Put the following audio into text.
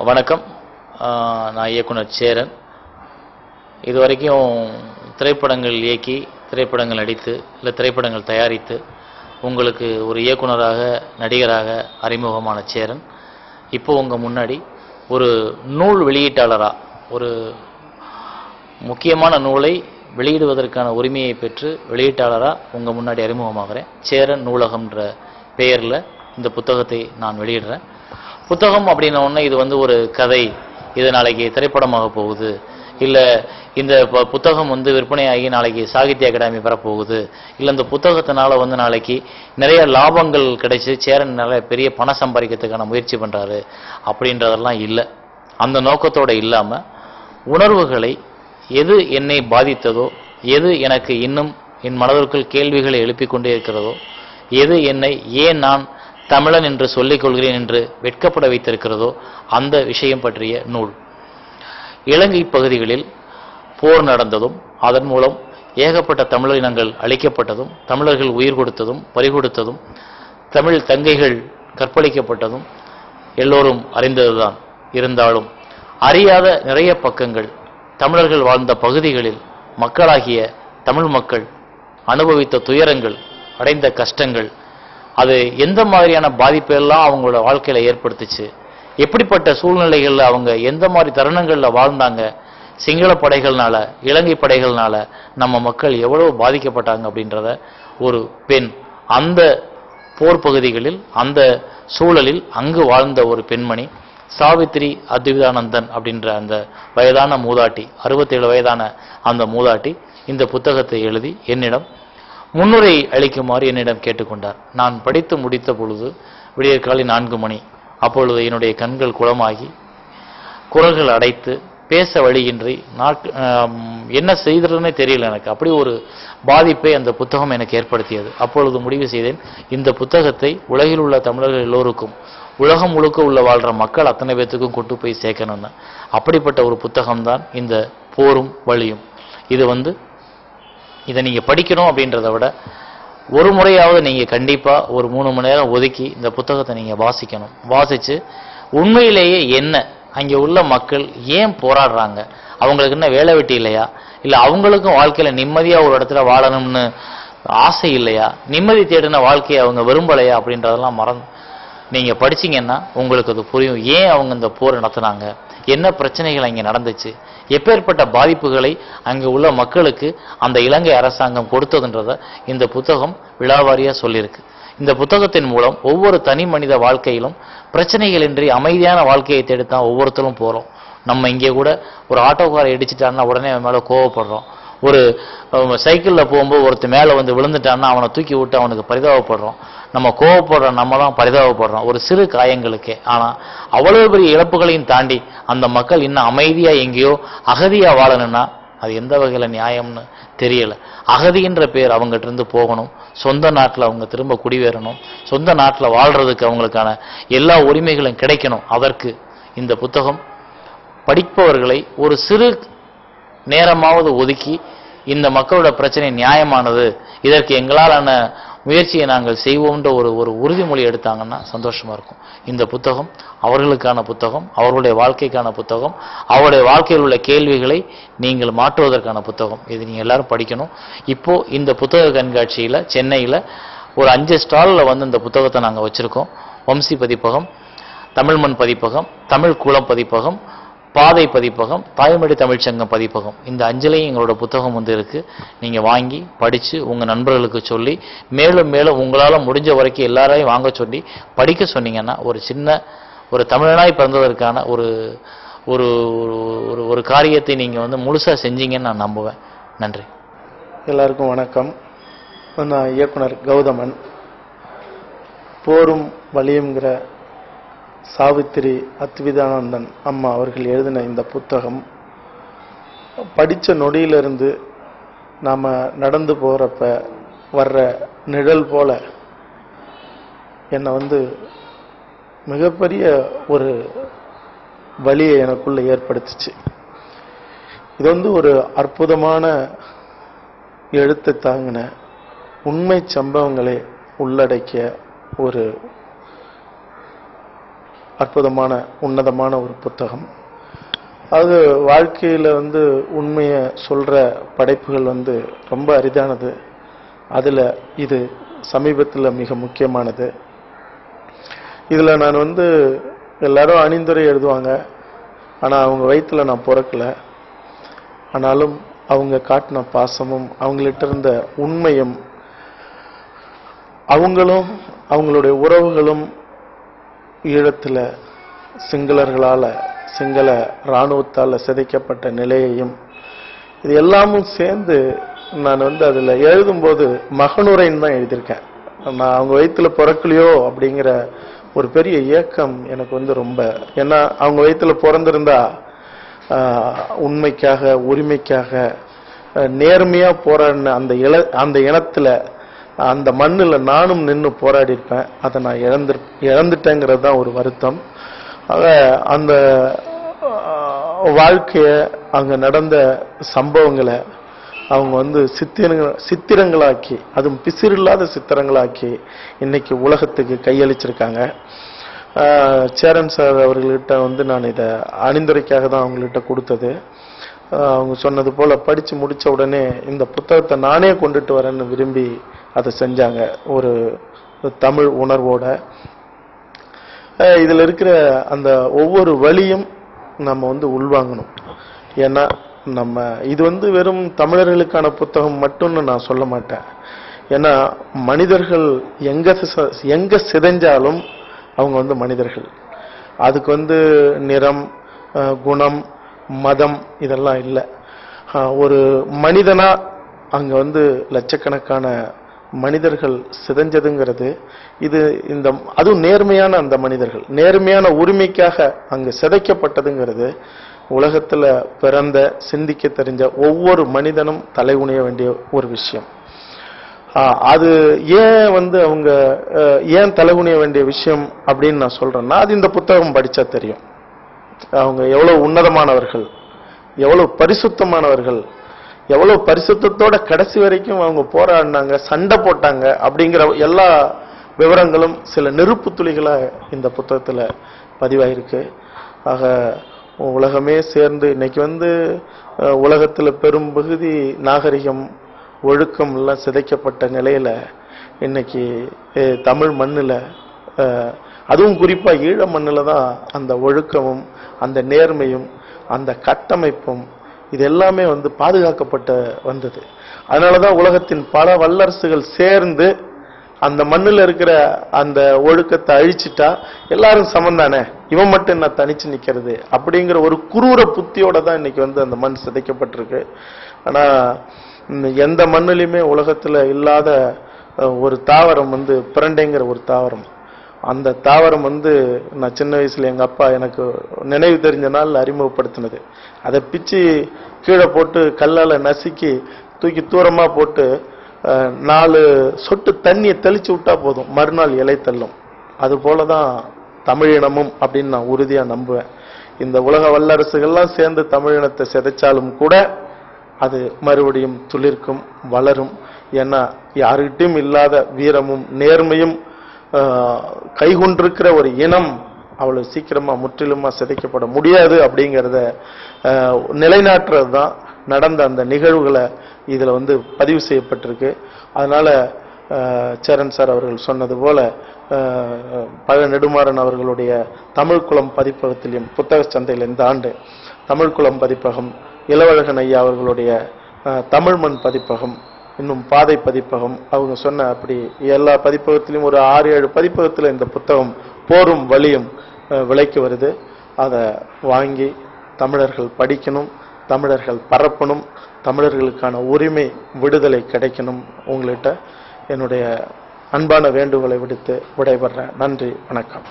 வணக்கம். நான் இயக்குனர் சேரன். இதுவரைக்கும் திரைப்படங்கள் இயக்கி, திரைப்படங்கள் நடித்து, இல்லை திரைப்படங்கள் தயாரித்து உங்களுக்கு ஒரு இயக்குனராக, நடிகராக அறிமுகமான சேரன் இப்போ உங்கள் முன்னாடி ஒரு நூல் வெளியீட்டாளராக, ஒரு முக்கியமான நூலை வெளியிடுவதற்கான உரிமையை பெற்று வெளியீட்டாளராக உங்கள் முன்னாடி அறிமுகமாகிறேன். சேரன் நூலகம்ன்ற பெயரில் இந்த புத்தகத்தை நான் வெளியிடுறேன். புத்தகம் அப்படின்ன உடனே இது ஒரு கதை, இது நாளைக்கு திரைப்படமாக போகுது, இல்லை இந்த புத்தகம் விற்பனையாகி நாளைக்கு சாகித்ய அகாடமி பெறப்போகுது, இல்லை இந்த புத்தகத்தினால நாளைக்கு நிறைய லாபங்கள் கிடைச்சி சேரன் நிறைய பெரிய பணம் சம்பாதிக்கிறதுக்கான முயற்சி பண்ணுறாரு அப்படின்றதெல்லாம் இல்லை. அந்த நோக்கத்தோடு இல்லாமல் உணர்வுகளை, எது என்னை பாதித்ததோ, எது எனக்கு இன்னும் என் மனதிற்குள் கேள்விகளை எழுப்பிக் கொண்டே இருக்கிறதோ, எது என்னை ஏன் நான் தமிழன் என்று சொல்லிக் கொள்கிறேன் என்று வெட்கப்பட வைத்திருக்கிறதோ அந்த விஷயம் பற்றிய நூல். இலங்கை பகுதிகளில் போர் நடந்ததும், அதன் மூலம் ஏகப்பட்ட தமிழினங்கள் அழிக்கப்பட்டதும், தமிழர்கள் உயிர் கொடுத்ததும், பறிகொடுத்ததும், தமிழ் தங்கைகள் கற்பழிக்கப்பட்டதும் எல்லோரும் அறிந்ததுதான். இருந்தாலும் அறியாத நிறைய பக்கங்கள், தமிழர்கள் வாழ்ந்த பகுதிகளில் மக்களாகிய தமிழ் மக்கள் அனுபவித்த துயரங்கள், அடைந்த கஷ்டங்கள், அது எந்த மாதிரியான பாதிப்பெல்லாம் அவங்களோட வாழ்க்கையில ஏற்படுத்துச்சு, எப்படிப்பட்ட சூழ்நிலைகள்ல அவங்க எந்த மாதிரி தருணங்கள்ல வாழ்ந்தாங்க, சிங்கள படைகள்னால, இலங்கை படைகள்னால நம்ம மக்கள் எவ்வளவு பாதிக்கப்பட்டாங்க அப்படின்றத ஒரு பெண் அந்த போர் பகுதிகளில், அந்த சூழலில் அங்கு வாழ்ந்த ஒரு பெண்மணி சாவித்ரி அத்விதானந்தன் அப்படின்ற அந்த வயதான மூதாட்டி, 67 வயதான அந்த மூதாட்டி இந்த புத்தகத்தை எழுதி என்னிடம் முன்னுரை அளிக்குமாறு என்னிடம் கேட்டுக்கொண்டார். நான் படித்து முடித்த பொழுது விடியற்காலை 4 மணி. அப்பொழுது என்னுடைய கண்கள் குளமாகி, குரல்கள் அடைத்து, பேச வழியின்றி, என்ன செய்ததுன்னே தெரியல எனக்கு. அப்படி ஒரு பாதிப்பை அந்த புத்தகம் எனக்கு ஏற்படுத்தியது. அப்பொழுது முடிவு செய்தேன், இந்த புத்தகத்தை உலகில் உள்ள தமிழர்கள் எல்லோருக்கும், உலகம் முழுக்க உள்ள வாழ்கிற மக்கள் அத்தனை பேர்த்துக்கும் கொண்டு போய் சேர்க்கணும்னு. அப்படிப்பட்ட ஒரு புத்தகம்தான் இந்த போரும் வழியும். இது இதை நீங்கள் படிக்கணும் அப்படின்றத விட ஒரு முறையாவது நீங்கள் கண்டிப்பாக ஒரு 3 மணி நேரம் ஒதுக்கி இந்த புத்தகத்தை நீங்கள் வாசிக்கணும். வாசித்து உண்மையிலேயே என்ன அங்கே உள்ள மக்கள் ஏன் போராடுறாங்க, அவங்களுக்கு என்ன வேலை வெட்டி இல்லையா, இல்லை அவங்களுக்கும் வாழ்க்கையில் நிம்மதியாக ஒரு இடத்துல வாழணும்னு ஆசை இல்லையா, நிம்மதி தேடின வாழ்க்கையை அவங்க விரும்பலையா அப்படின்றதெல்லாம் நீங்கள் படிச்சிங்கன்னா உங்களுக்கு அது புரியும். ஏன் அவங்க இந்த போர் நடத்துனாங்க, என்ன பிரச்சனைகள் அங்கே நடந்துச்சு, எப்பேற்பட்ட பாதிப்புகளை அங்கே உள்ள மக்களுக்கு அந்த இலங்கை அரசாங்கம் கொடுத்ததுன்றத இந்த புத்தகம் விழாவாரியாக சொல்லியிருக்கு. இந்த புத்தகத்தின் மூலம் ஒவ்வொரு தனி மனித வாழ்க்கையிலும் பிரச்சனைகளின்றி அமைதியான வாழ்க்கையை தேடித்தான் ஒவ்வொருத்தரும் போகிறோம். நம்ம இங்கே கூட ஒரு ஆட்டோக்காரை இடிச்சிட்டான்னா உடனே அவன் மேலே கோவப்படுறோம். ஒரு சைக்கிளில் போகும்போது ஒருத்தர் மேலே விழுந்துட்டான்னா அவனை தூக்கி விட்டு அவனுக்கு பரிதாபப்படுறோம். நம்ம கோவப்படுறோம், நம்ம தான் பரிதாபப்படுறோம் ஒரு சிறு காயங்களுக்கே. ஆனால் அவ்வளவு பெரிய இழப்புகளையும் தாண்டி அந்த மக்கள் இன்னும் அமைதியாக எங்கேயோ அகதியாக வாழணும்னா அது எந்த வகையில் நியாயம்னு தெரியலை. அகதின்ற பேர் அவங்ககிட்ட இருந்து போகணும், சொந்த நாட்டில் அவங்க திரும்ப குடிவேறணும், சொந்த நாட்டில் வாழ்கிறதுக்கு அவங்களுக்கான எல்லா உரிமைகளும் கிடைக்கணும். அதற்கு இந்த புத்தகம் படிப்பவர்களை ஒரு சிறு நேரமாவது ஒதுக்கி இந்த மக்களோட பிரச்சனை நியாயமானது, இதற்கு எங்களாலான முயற்சியை நாங்கள் செய்வோம்ன்ற ஒரு உறுதிமொழி எடுத்தாங்கன்னா சந்தோஷமா இருக்கும். இந்த புத்தகம் அவர்களுக்கான புத்தகம், அவர்களுடைய வாழ்க்கைக்கான புத்தகம், அவருடைய வாழ்க்கையில் உள்ள கேள்விகளை நீங்கள் மாற்றுவதற்கான புத்தகம். இது நீங்கள் எல்லாரும் படிக்கணும். இப்போ இந்த புத்தக கண்காட்சியில் சென்னையில் ஒரு 5 ஸ்டாலில் இந்த புத்தகத்தை நாங்கள் வச்சுருக்கோம். வம்சி பதிப்பகம், தமிழ்மண் பதிப்பகம், தமிழ் குளம் பதிப்பகம், பாதை பதிப்பகம், தாய்மொழி தமிழ்ச்சங்கம் பதிப்பகம், இந்த 5லையும் எங்களோட புத்தகம் இருக்கு. நீங்கள் வாங்கி படித்து உங்கள் நண்பர்களுக்கு சொல்லி மேலும் மேலும் உங்களால் முடிஞ்ச வரைக்கும் எல்லாரையும் வாங்க சொல்லி படிக்க சொன்னீங்கன்னா ஒரு தமிழனாய் பிறந்ததற்கான ஒரு ஒரு ஒரு காரியத்தை நீங்கள் முழுசாக செஞ்சீங்கன்னு நான் நம்புவேன். நன்றி. எல்லாருக்கும் வணக்கம். நான் இயக்குனர் கௌதமன். போரும் வலியுங்கிற சாவித்ரி அத்விதானந்தன் அம்மா அவர்கள் எழுதின இந்த புத்தகம் படித்த நொடியிலிருந்து நாம் நடந்து போகிறப்ப வர்ற நிழல் போல என்னை மிகப்பெரிய ஒரு வலியை எனக்குள்ள ஏற்படுத்துச்சு. இது ஒரு அற்புதமான எழுத்து தாங்கின உண்மை சம்பவங்களை உள்ளடக்கிய ஒரு அற்புதமான உன்னதமான ஒரு புத்தகம். அது வாழ்க்கையில் உண்மையை சொல்ற படைப்புகள் ரொம்ப அரிதானது. அதில் இது சமீபத்தில் மிக முக்கியமானது. இதில் நான் எல்லாரும் அணிந்துரை எழுதுவாங்க, ஆனால் அவங்க வயிற்றில் நான் பிறக்கல. ஆனாலும் அவங்க காட்டின பாசமும் அவங்கள்ட்ட இருந்த உண்மையும் அவங்களும் அவங்களுடைய உறவுகளும் ஈழத்தில் சிங்களர்களால் சிங்கள இராணுவத்தால் சிதைக்கப்பட்ட நிலையையும் இது எல்லாமும் சேர்ந்து நான் அதில் எழுதும்போது மகனுரைன்னு தான் எழுதியிருக்கேன். நான் அவங்க வயிற்றில் பிறக்கலையோ அப்படிங்கிற ஒரு பெரிய ஏக்கம் எனக்கு ரொம்ப, ஏன்னா அவங்க வயிற்றில் பிறந்திருந்தா உண்மைக்காக உரிமைக்காக நேர்மையாக போராடின அந்த இனத்தில் அந்த மண்ணில் நானும் நின்று போராடி இருப்பேன். அதை நான் இழந்துட்டேங்கிறது தான் ஒரு வருத்தம். ஆக அந்த வாழ்க்கைய அங்கே நடந்த சம்பவங்களை அவங்க சித்திரங்களாக்கி, அதுவும் பிசிறில்லாத சித்திரங்களாக்கி இன்னைக்கு உலகத்துக்கு கையளிச்சிருக்காங்க. சேரன் சார் அவர்கள்கிட்ட நான் இதை அணிந்துரைக்காக தான் அவங்கள்ட்ட கொடுத்தது. அவங்க சொன்னது போல படிச்சு முடிச்ச உடனே இந்த புத்தகத்தை நானே கொண்டுட்டு வரேன்னு விரும்பி அதை செஞ்சாங்க, ஒரு தமிழ் உணர்வோட. இதுல இருக்கிற அந்த ஒவ்வொரு வழியும் நம்ம உள்வாங்கணும். ஏன்னா நம்ம இது வெறும் தமிழர்களுக்கான புத்தகம் மட்டும்னு நான் சொல்ல மாட்டேன். ஏன்னா மனிதர்கள் எங்க சிதைஞ்சாலும் அவங்க மனிதர்கள். அதுக்கு நிறம், குணம், மதம் இதெல்லாம் இல்லை. ஒரு மனிதனா அங்க லட்சக்கணக்கான மனிதர்கள் சிதைஞ்சதுங்கிறது இது அதுவும் நேர்மையான அந்த மனிதர்கள் நேர்மையான உரிமைக்காக அங்கு சிதைக்கப்பட்டதுங்கிறது உலகத்துல பிறந்த சிந்திக்க தெரிஞ்ச ஒவ்வொரு மனிதனும் தலைகுனிய வேண்டிய ஒரு விஷயம். அது ஏன் அவங்க ஏன் தலைகுனிய வேண்டிய விஷயம் அப்படின்னு நான் சொல்றேன்னா, அது இந்த புத்தகம் படிச்சா தெரியும். அவங்க எவ்வளவு உன்னதமானவர்கள், எவ்வளவு பரிசுத்தமானவர்கள், எவ்வளவு பரிசுத்தத்தோட கடைசி வரைக்கும் அவங்க போராடினாங்க, சண்டை போட்டாங்க அப்படிங்கிற எல்லா விவரங்களும் சில நெருப்பு துளிகளா இந்த புத்தகத்துல பதிவாயிருக்கு. ஆக உலகமே சேர்ந்து இன்னைக்கு உலகத்துல பெரும் பகுதி நாகரிகம் ஒழுக்கம் எல்லாம் சிதைக்கப்பட்ட நிலையில இன்னைக்கு தமிழ் மண்ணில், அதுவும் குறிப்பா ஈழ மண்ணில் தான் அந்த ஒழுக்கமும் அந்த நேர்மையும் அந்த கட்டமைப்பும் இது எல்லாமே பாதுகாக்கப்பட்ட வந்தது. அதனாலதான் உலகத்தின் பல வல்லரசுகள் சேர்ந்து அந்த மண்ணில் இருக்கிற அந்த ஒழுக்கத்தை அழிச்சிட்டா எல்லாரும் சமந்தானே, இவன் மட்டும் என்ன தனிச்சு நிக்கிறது அப்படிங்கிற ஒரு குரூர புத்தியோட தான் இன்னைக்கு அந்த மண் சிதைக்கப்பட்டிருக்கு. ஆனா எந்த மண்ணிலுமே உலகத்துல இல்லாத ஒரு தாவரம் பிரண்டைங்கிற ஒரு தாவரம். அந்த தாவரம் நான் சின்ன வயசுல எங்க அப்பா எனக்கு நினைவு தெரிஞ்ச நாள் அறிமுகப்படுத்தினது. அதை பிச்சு கீழே போட்டு கல்லால நசுக்கி தூக்கி தூரமா போட்டு 4 சொட்டு தண்ணியை தெளிச்சு விட்டா போதும், மறுநாள் இலை தள்ளும். அது போலதான் தமிழினமும் அப்படின்னு நான் உறுதியா நம்புவேன். இந்த உலக வல்லரசுகள்லாம் சேர்ந்து தமிழினத்தை சிதைச்சாலும் கூட அது மறுபடியும் துளிர்க்கும், வளரும். ஏன்னா யாருகிட்டையும் இல்லாத வீரமும் நேர்மையும் கைகொண்டிருக்கிற ஒரு இனம் அவ்வளவு சீக்கிரமா முற்றிலுமா சிதைக்கப்பட முடியாது அப்படிங்கிறத நிலைநாட்டுறது தான் நடந்த அந்த நிகழ்வுகளை இதுல பதிவு செய்யப்பட்டிருக்கு. அதனால சேரன் சார் அவர்கள் சொன்னது போல பழ நெடுமாறன் அவர்களுடைய தமிழ்குளம் பதிப்பகத்திலும் புத்தக சந்தையில் இந்த ஆண்டு தமிழ்குளம் பதிப்பகம், இளவழகன் ஐயா அவர்களுடைய தமிழ்மண் பதிப்பகம், இன்னும் பாதை பதிப்பகம், அவங்க சொன்ன அப்படி எல்லா பதிப்பகத்திலும் ஒரு 6-7 பதிப்பகத்தில் இந்த புத்தகம் போரும் வழியும் விலைக்கு வருது. அதை வாங்கி தமிழர்கள் படிக்கணும், தமிழர்கள் பரப்பணும், தமிழர்களுக்கான உரிமை விடுதலை கிடைக்கணும். உங்கள்கிட்ட என்னுடைய அன்பான வேண்டுகோளை விடுத்து விடைபெறேன். நன்றி, வணக்கம்.